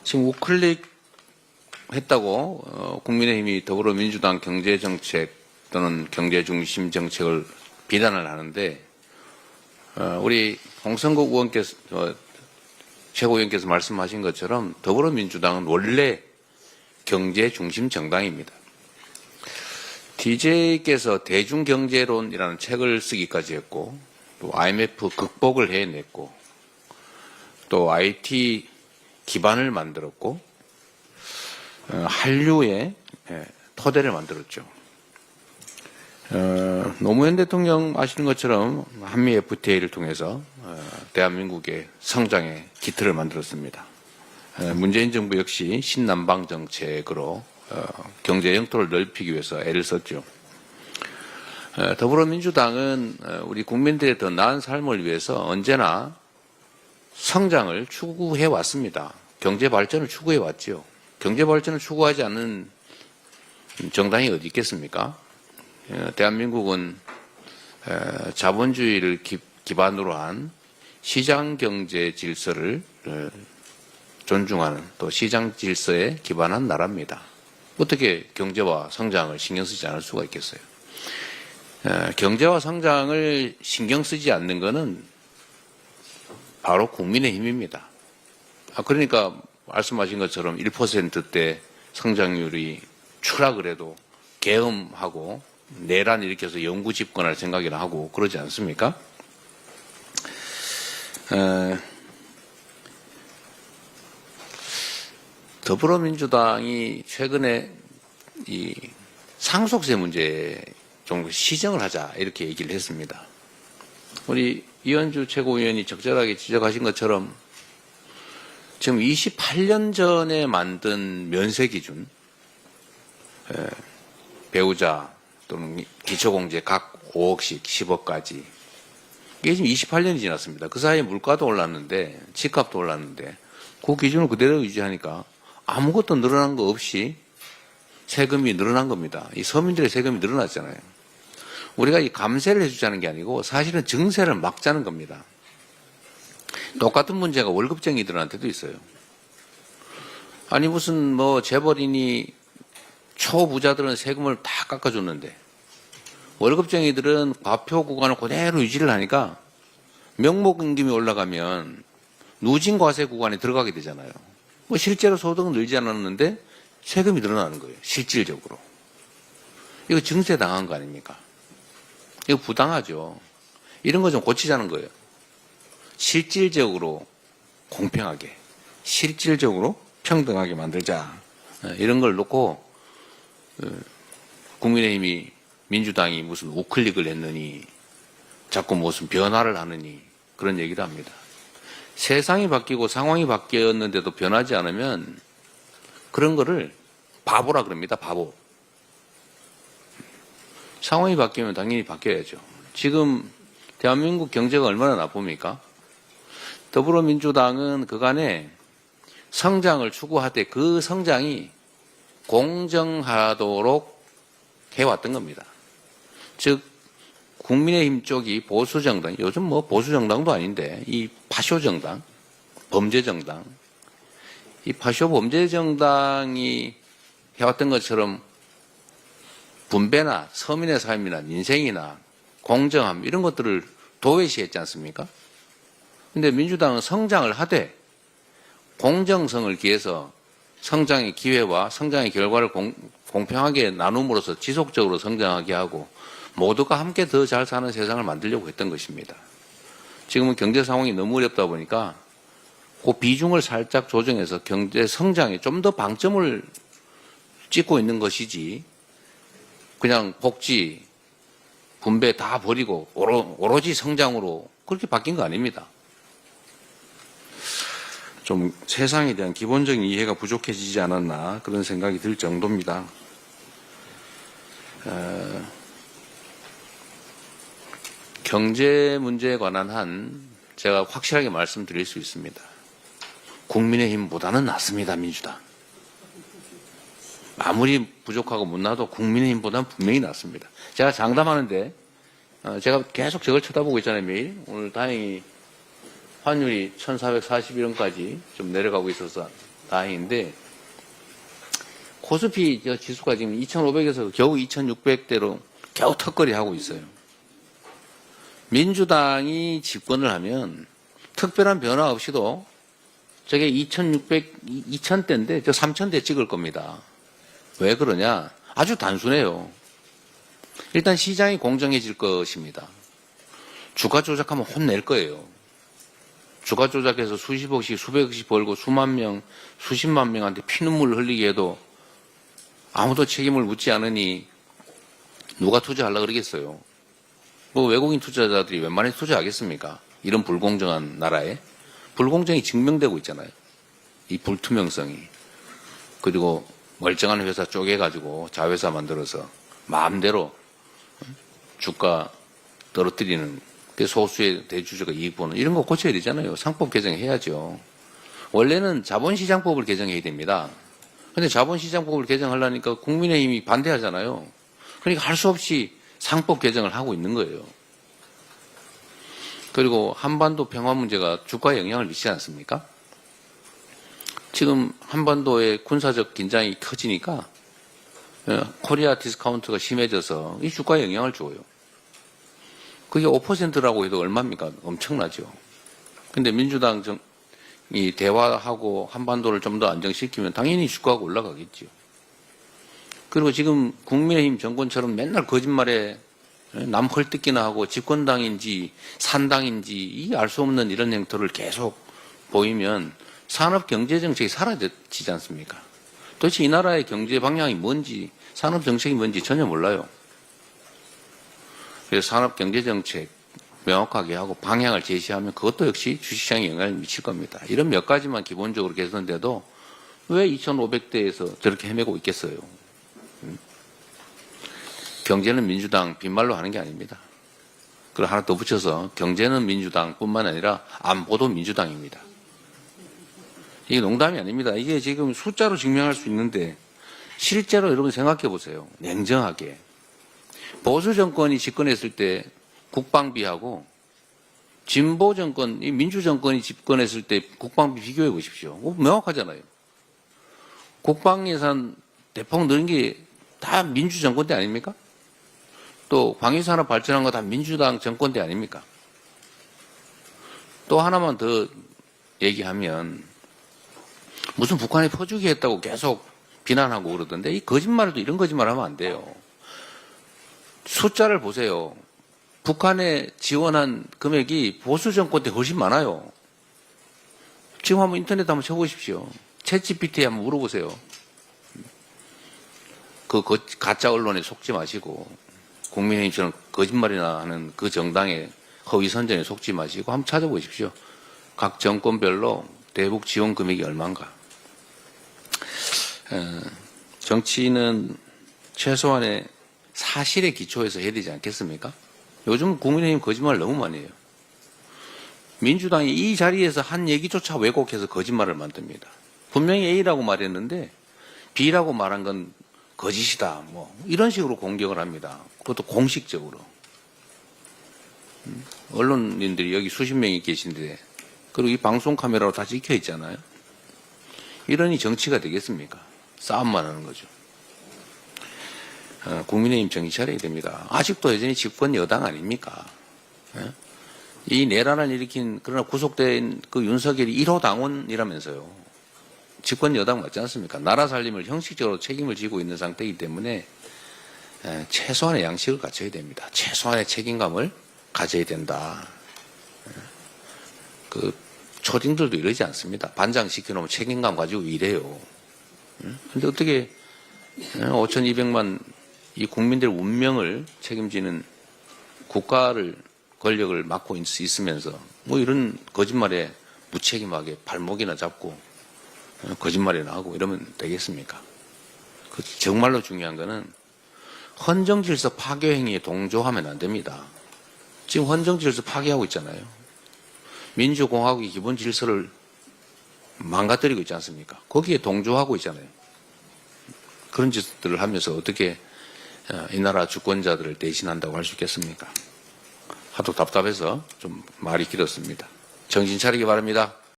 지금 우클릭 했다고 국민의힘이 더불어민주당 경제정책 또는 경제중심 정책을 비난을 하는데 우리 홍성국 의원께서 최고위원께서 말씀하신 것처럼 더불어민주당은 원래 경제중심 정당입니다. DJ께서 대중경제론이라는 책을 쓰기까지 했고 또 IMF 극복을 해냈고 또 IT 기반을 만들었고 한류의 토대를 만들었죠. 노무현 대통령 아시는 것처럼 한미 FTA를 통해서 대한민국의 성장의 기틀을 만들었습니다. 문재인 정부 역시 신남방 정책으로 경제 영토를 넓히기 위해서 애를 썼죠. 더불어민주당은 우리 국민들의 더 나은 삶을 위해서 언제나 성장을 추구해 왔습니다. 경제 발전을 추구해 왔죠. 경제 발전을 추구하지 않는 정당이 어디 있겠습니까? 대한민국은 자본주의를 기반으로 한 시장 경제 질서를 존중하는 또 시장 질서에 기반한 나라입니다. 어떻게 경제와 성장을 신경 쓰지 않을 수가 있겠어요? 경제와 성장을 신경 쓰지 않는 것은 바로 국민의힘입니다. 그러니까 말씀하신 것처럼 1%대 성장률이 추락을 해도 계엄하고 내란 일으켜서 영구 집권할 생각이나 하고 그러지 않습니까? 더불어민주당이 최근에 이 상속세 문제 좀 시정을 하자 이렇게 얘기를 했습니다. 우리 이현주 최고위원이 적절하게 지적하신 것처럼 지금 28년 전에 만든 면세 기준, 배우자 또는 기초공제 각 5억씩 10억까지 이게 지금 28년이 지났습니다. 그 사이에 물가도 올랐는데 집값도 올랐는데 그 기준을 그대로 유지하니까 아무것도 늘어난 거 없이 세금이 늘어난 겁니다. 이 서민들의 세금이 늘어났잖아요. 우리가 이 감세를 해주자는 게 아니고 사실은 증세를 막자는 겁니다. 똑같은 문제가 월급쟁이들한테도 있어요. 아니 무슨 뭐 재벌이니 초부자들은 세금을 다 깎아줬는데 월급쟁이들은 과표 구간을 그대로 유지를 하니까 명목임금이 올라가면 누진과세 구간에 들어가게 되잖아요. 뭐 실제로 소득은 늘지 않았는데 세금이 늘어나는 거예요. 실질적으로. 이거 증세 당한 거 아닙니까? 이거 부당하죠. 이런 거 좀 고치자는 거예요. 실질적으로 공평하게, 실질적으로 평등하게 만들자. 이런 걸 놓고 국민의힘이 민주당이 무슨 우클릭을 했느니 자꾸 무슨 변화를 하느니 그런 얘기를 합니다. 세상이 바뀌고 상황이 바뀌었는데도 변하지 않으면 그런 거를 바보라 그럽니다. 바보. 상황이 바뀌면 당연히 바뀌어야죠. 지금 대한민국 경제가 얼마나 나쁩니까? 더불어민주당은 그간에 성장을 추구하되 그 성장이 공정하도록 해왔던 겁니다. 즉 국민의힘 쪽이 보수정당, 요즘 뭐 보수정당도 아닌데 이 파쇼정당, 범죄정당, 이 파쇼 범죄정당이 해왔던 것처럼 분배나 서민의 삶이나 민생이나 공정함 이런 것들을 도외시했지 않습니까? 근데 민주당은 성장을 하되 공정성을 기해서 성장의 기회와 성장의 결과를 공평하게 나눔으로써 지속적으로 성장하게 하고 모두가 함께 더 잘 사는 세상을 만들려고 했던 것입니다. 지금은 경제 상황이 너무 어렵다 보니까 그 비중을 살짝 조정해서 경제 성장에 좀 더 방점을 찍고 있는 것이지 그냥 복지, 분배 다 버리고 오로지 성장으로 그렇게 바뀐 거 아닙니다. 좀 세상에 대한 기본적인 이해가 부족해지지 않았나 그런 생각이 들 정도입니다. 경제 문제에 관한 한 제가 확실하게 말씀드릴 수 있습니다. 국민의힘보다는 낫습니다. 민주당. 아무리 부족하고 못나도 국민의힘보다는 분명히 낫습니다. 제가 장담하는데 제가 계속 저걸 쳐다보고 있잖아요. 매일. 오늘 다행히 환율이 1441원까지 좀 내려가고 있어서 다행인데, 코스피 지수가 지금 2500에서 겨우 2600대로 겨우 턱걸이 하고 있어요. 민주당이 집권을 하면 특별한 변화 없이도 저게 2000대인데 저 3000대 찍을 겁니다. 왜 그러냐? 아주 단순해요. 일단 시장이 공정해질 것입니다. 주가 조작하면 혼낼 거예요. 주가 조작해서 수십억씩 수백억씩 벌고 수만 명, 수십만 명한테 피눈물을 흘리게 해도 아무도 책임을 묻지 않으니 누가 투자하려고 그러겠어요. 뭐 외국인 투자자들이 웬만해서 투자하겠습니까? 이런 불공정한 나라에. 불공정이 증명되고 있잖아요. 이 불투명성이. 그리고 멀쩡한 회사 쪼개가지고 자회사 만들어서 마음대로 주가 떨어뜨리는 소수의 대주주가 이익 보는 이런 거 고쳐야 되잖아요. 상법 개정해야죠. 원래는 자본시장법을 개정해야 됩니다. 근데 자본시장법을 개정하려니까 국민의힘이 반대하잖아요. 그러니까 할 수 없이 상법 개정을 하고 있는 거예요. 그리고 한반도 평화 문제가 주가에 영향을 미치지 않습니까? 지금 한반도의 군사적 긴장이 커지니까 코리아 디스카운트가 심해져서 이 주가에 영향을 줘요. 그게 5%라고 해도 얼마입니까? 엄청나죠. 근데 민주당이 대화하고 한반도를 좀 더 안정시키면 당연히 주가가 올라가겠죠. 그리고 지금 국민의힘 정권처럼 맨날 거짓말에 남 헐뜯기나 하고 집권당인지 산당인지 이 알 수 없는 이런 행태를 계속 보이면 산업 경제 정책이 사라지지 않습니까? 도대체 이 나라의 경제 방향이 뭔지 산업 정책이 뭔지 전혀 몰라요. 그래서 산업 경제 정책 명확하게 하고 방향을 제시하면 그것도 역시 주식시장에 영향을 미칠 겁니다. 이런 몇 가지만 기본적으로 개선돼도 왜 2500대에서 저렇게 헤매고 있겠어요? 경제는 민주당 빈말로 하는 게 아닙니다. 그리고 하나 더 붙여서 경제는 민주당뿐만 아니라 안보도 민주당입니다. 이게 농담이 아닙니다. 이게 지금 숫자로 증명할 수 있는데 실제로 여러분 생각해 보세요. 냉정하게. 보수 정권이 집권했을 때 국방비하고 진보 정권, 이 민주 정권이 집권했을 때 국방비 비교해 보십시오. 명확하잖아요. 국방 예산 대폭 늘은 게 다 민주 정권 때 아닙니까? 또 방위산업 발전한 거 다 민주당 정권 때 아닙니까? 또 하나만 더 얘기하면 무슨 북한이 퍼주기 했다고 계속 비난하고 그러던데 이 거짓말도 이런 거짓말 하면 안 돼요. 숫자를 보세요. 북한에 지원한 금액이 보수 정권 때 훨씬 많아요. 지금 한번 인터넷 한번 쳐보십시오. 챗GPT에 한번 물어보세요. 그 가짜 언론에 속지 마시고 국민의힘처럼 거짓말이나 하는 그 정당의 허위 선전에 속지 마시고 한번 찾아보십시오. 각 정권별로 대북 지원 금액이 얼마인가. 정치는 최소한의 사실에 기초해서 해야 되지 않겠습니까? 요즘 국민의힘 거짓말 너무 많이 해요. 민주당이 이 자리에서 한 얘기조차 왜곡해서 거짓말을 만듭니다. 분명히 A라고 말했는데 B라고 말한 건 거짓이다. 뭐 이런 식으로 공격을 합니다. 그것도 공식적으로. 언론인들이 여기 수십 명이 계신데 그리고 이 방송 카메라로 다 찍혀 있잖아요. 이러니 정치가 되겠습니까? 싸움만 하는 거죠. 국민의힘 정신 차려야 됩니다. 아직도 여전히 집권 여당 아닙니까? 이 내란을 일으킨 그러나 구속된 그 윤석열이 1호 당원이라면서요. 집권 여당 맞지 않습니까? 나라 살림을 형식적으로 책임을 지고 있는 상태이기 때문에 최소한의 양식을 갖춰야 됩니다. 최소한의 책임감을 가져야 된다. 그 초딩들도 이러지 않습니다. 반장 시켜놓으면 책임감 가지고 이래요. 근데 어떻게 5,200만 이 국민들 운명을 책임지는 국가를 권력을 맡고 있으면서 뭐 이런 거짓말에 무책임하게 발목이나 잡고 거짓말이나 하고 이러면 되겠습니까? 정말로 중요한 거는 헌정질서 파괴 행위에 동조하면 안 됩니다. 지금 헌정질서 파괴하고 있잖아요. 민주공화국의 기본 질서를 망가뜨리고 있지 않습니까? 거기에 동조하고 있잖아요. 그런 짓들을 하면서 어떻게 이 나라 주권자들을 대신한다고 할 수 있겠습니까? 하도 답답해서 좀 말이 길었습니다. 정신 차리기 바랍니다.